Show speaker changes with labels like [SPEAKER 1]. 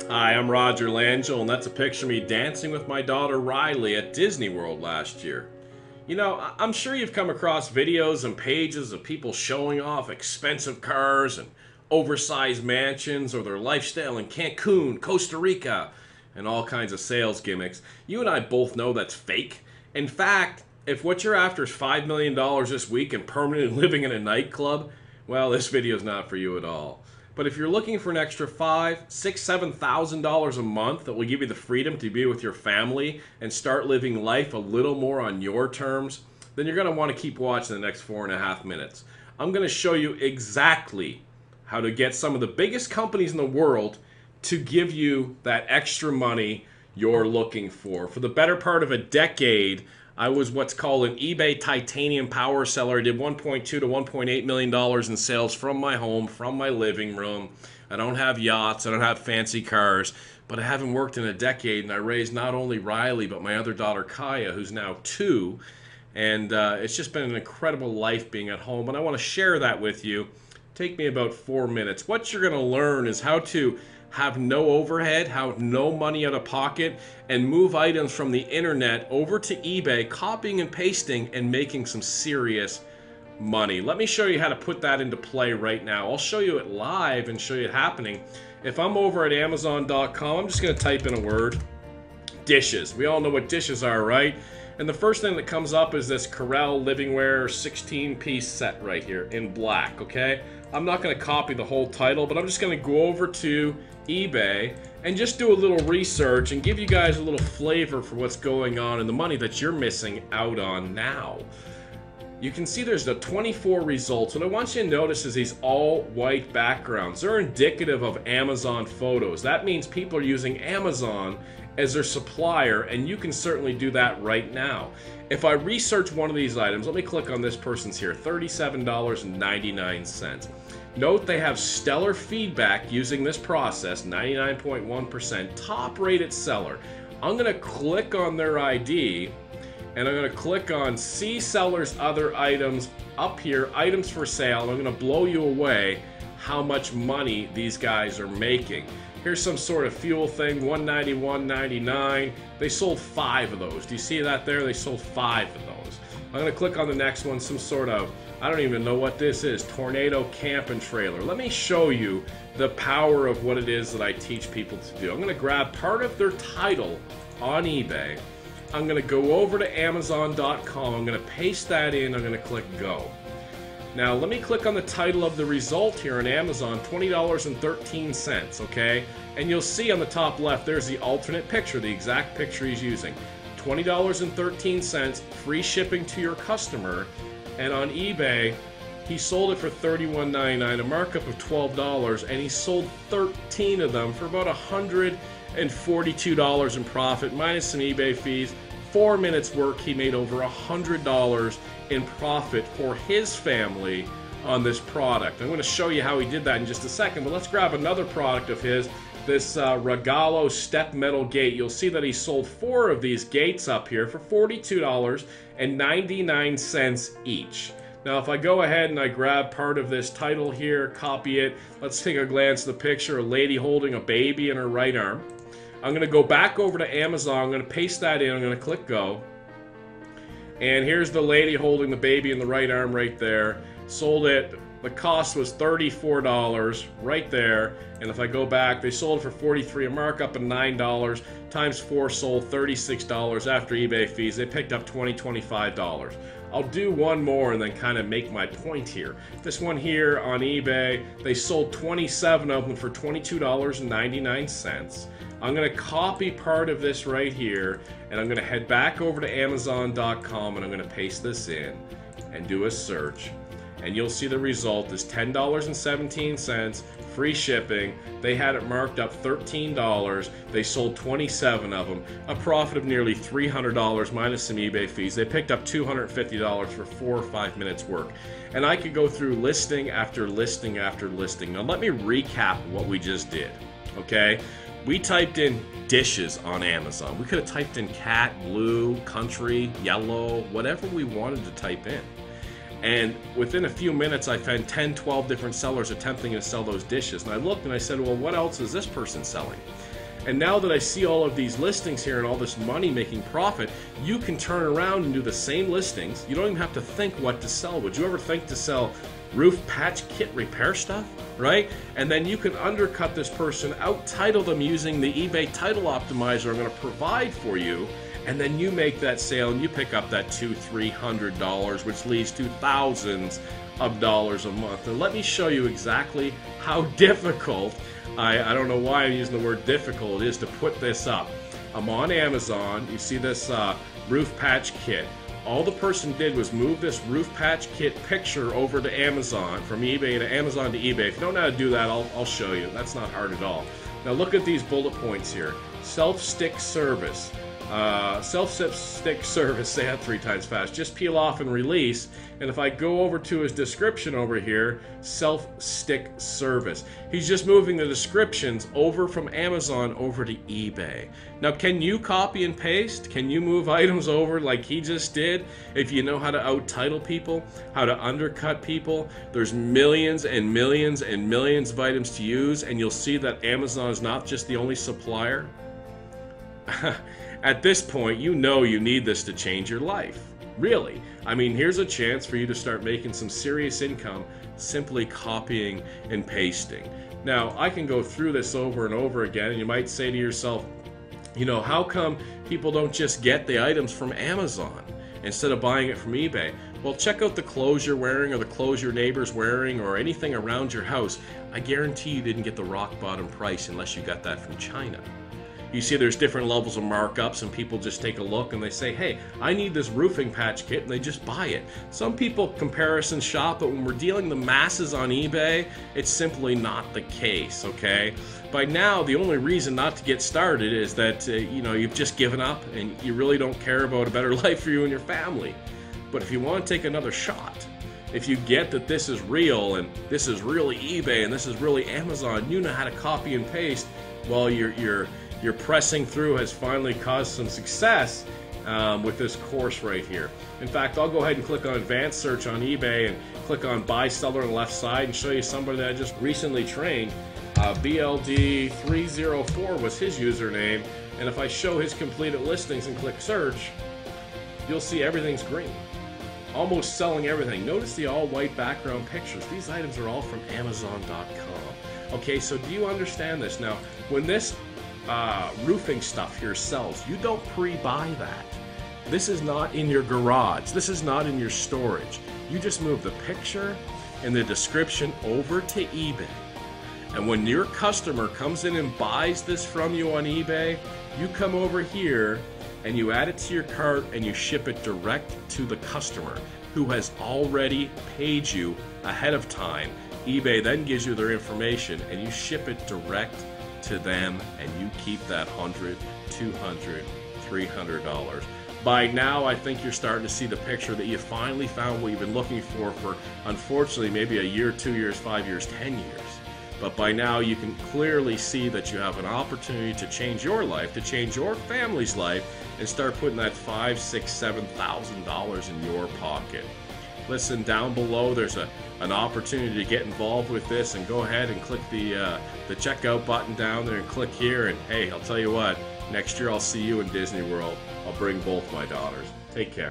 [SPEAKER 1] Hi, I'm Roger Langell, and that's a picture of me dancing with my daughter Riley at Disney World last year. You know, I'm sure you've come across videos and pages of people showing off expensive cars and oversized mansions or their lifestyle in Cancun, Costa Rica, and all kinds of sales gimmicks. You and I both know that's fake. In fact, if what you're after is $5 million this week and permanently living in a nightclub, well, this video is not for you at all. But if you're looking for an extra $5,000, $6,000, $7,000 a month that will give you the freedom to be with your family and start living life a little more on your terms, then you're going to want to keep watching the next 4.5 minutes. I'm going to show you exactly how to get some of the biggest companies in the world to give you that extra money you're looking for. For the better part of a decade, I was what's called an eBay titanium power seller. I did $1.2 to $1.8 million in sales from my home, from my living room. I don't have yachts, I don't have fancy cars, but I haven't worked in a decade, and I raised not only Riley, but my other daughter Kaya, who's now 2. And it's just been an incredible life being at home, and I want to share that with you. Take me about 4 minutes. What you're going to learn is how to have no overhead, have no money out of pocket, and move items from the internet over to eBay, copying and pasting and making some serious money. Let me show you how to put that into play right now. I'll show you it live and show you it happening. If I'm over at Amazon.com, I'm just going to type in a word, dishes. We all know what dishes are, right? And the first thing that comes up is this Corel Livingware 16-piece set right here in black, okay? I'm not going to copy the whole title, but I'm just going to go over to eBay and just do a little research and give you guys a little flavor for what's going on and the money that you're missing out on now. You can see there's the 24 results. What I want you to notice is these all white backgrounds. They're indicative of Amazon photos. That means people are using Amazon as their supplier, and you can certainly do that right now. If I research one of these items, let me click on this person's here, $37.99. Note they have stellar feedback using this process, 99.1%, top rated seller. I'm gonna click on their ID, and I'm gonna click on see seller's other items up here, items for sale, and I'm gonna blow you away how much money these guys are making. Here's some sort of fuel thing, $191.99. They sold 5 of those. Do you see that there? They sold 5 of those. I'm gonna click on the next one, some sort of, I don't even know what this is, Tornado Camp and Trailer. Let me show you the power of what it is that I teach people to do. I'm gonna grab part of their title on eBay. I'm gonna go over to Amazon.com. I'm gonna paste that in. I'm gonna click go. Now let me click on the title of the result here on Amazon, $20.13, okay? And you'll see on the top left, there's the alternate picture, the exact picture he's using. $20.13, free shipping to your customer, and on eBay, he sold it for $31.99, a markup of $12, and he sold 13 of them for about $142 in profit, minus some eBay fees. 4 minutes work, he made over $100 in profit for his family on this product. I'm going to show you how he did that in just a second, but let's grab another product of his, this Regalo step metal gate. You'll see that he sold 4 of these gates up here for $42.99 each. Now if I go ahead and I grab part of this title here, copy it, let's take a glance at the picture, a lady holding a baby in her right arm. I'm going to go back over to Amazon, I'm going to paste that in, I'm going to click go. And here's the lady holding the baby in the right arm right there. Sold it, the cost was $34 right there. And if I go back, they sold it for $43, a markup of $9, times 4 sold $36 after eBay fees. They picked up $20, $25. I'll do one more and then kind of make my point here. This one here on eBay, they sold 27 of them for $22.99. I'm going to copy part of this right here, and I'm going to head back over to Amazon.com, and I'm going to paste this in and do a search. And you'll see the result is $10.17, free shipping. They had it marked up $13. They sold 27 of them, a profit of nearly $300 minus some eBay fees. They picked up $250 for 4 or 5 minutes work. And I could go through listing after listing after listing. Now let me recap what we just did, okay? We typed in dishes on Amazon. We could have typed in cat, blue, country, yellow, whatever we wanted to type in. And within a few minutes, I found 10, 12 different sellers attempting to sell those dishes. And I looked and I said, well, what else is this person selling? And now that I see all of these listings here and all this money making profit, you can turn around and do the same listings. You don't even have to think what to sell. Would you ever think to sell roof patch kit repair stuff, right? And then you can undercut this person, out-title them using the eBay title optimizer I'm going to provide for you, and then you make that sale and you pick up that $200-300, which leads to thousands of dollars a month. And let me show you exactly how difficult, I don't know why I'm using the word difficult, it is to put this up. I'm on Amazon. You see this roof patch kit. All the person did was move this roof patch kit picture over to Amazon, from eBay to Amazon to eBay. If you don't know how to do that, I'll show you. That's not hard at all. Now look at these bullet points here. Self-stick service. Self-stick service, say that 3 times fast. Just peel off and release. And if I go over to his description over here, self-stick service. He's just moving the descriptions over from Amazon over to eBay. Now, can you copy and paste? Can you move items over like he just did? If you know how to out-title people, how to undercut people, there's millions and millions and millions of items to use, and you'll see that Amazon is not just the only supplier. At this point, you know you need this to change your life. Really. I mean, here's a chance for you to start making some serious income simply copying and pasting. Now, I can go through this over and over again, and you might say to yourself, you know, how come people don't just get the items from Amazon instead of buying it from eBay? Well, check out the clothes you're wearing or the clothes your neighbor's wearing or anything around your house. I guarantee you didn't get the rock bottom price unless you got that from China. You see there's different levels of markups, and people just take a look and they say, hey, I need this roofing patch kit, and they just buy it. Some people comparison shop, but when we're dealing the masses on eBay, it's simply not the case, okay? By now, the only reason not to get started is that, you know, you've just given up and you really don't care about a better life for you and your family. But if you want to take another shot, if you get that this is real and this is really eBay and this is really Amazon, you know how to copy and paste, well, your pressing through has finally caused some success with this course right here. In fact, I'll go ahead and click on advanced search on eBay and click on buy seller on the left side and show you somebody that I just recently trained. BLD304 was his username, and if I show his completed listings and click search, you'll see everything's green. Almost selling everything. Notice the all white background pictures. These items are all from Amazon.com. Okay, so do you understand this? Now, when this roofing stuff here sells, you don't pre-buy that. This is not in your garage. This is not in your storage. You just move the picture and the description over to eBay. And when your customer comes in and buys this from you on eBay, you come over here and you add it to your cart and you ship it direct to the customer who has already paid you ahead of time. eBay then gives you their information and you ship it direct to them, and you keep that $100, $200, $300. By now, I think you're starting to see the picture that you finally found what you've been looking for unfortunately, maybe a year, 2 years, 5 years, 10 years. But by now, you can clearly see that you have an opportunity to change your life, to change your family's life, and start putting that $5,000, $6,000, $7,000 in your pocket. Listen, down below there's an opportunity to get involved with this, and go ahead and click the checkout button down there and click here, and hey, I'll tell you what, next year I'll see you in Disney World. I'll bring both my daughters. Take care.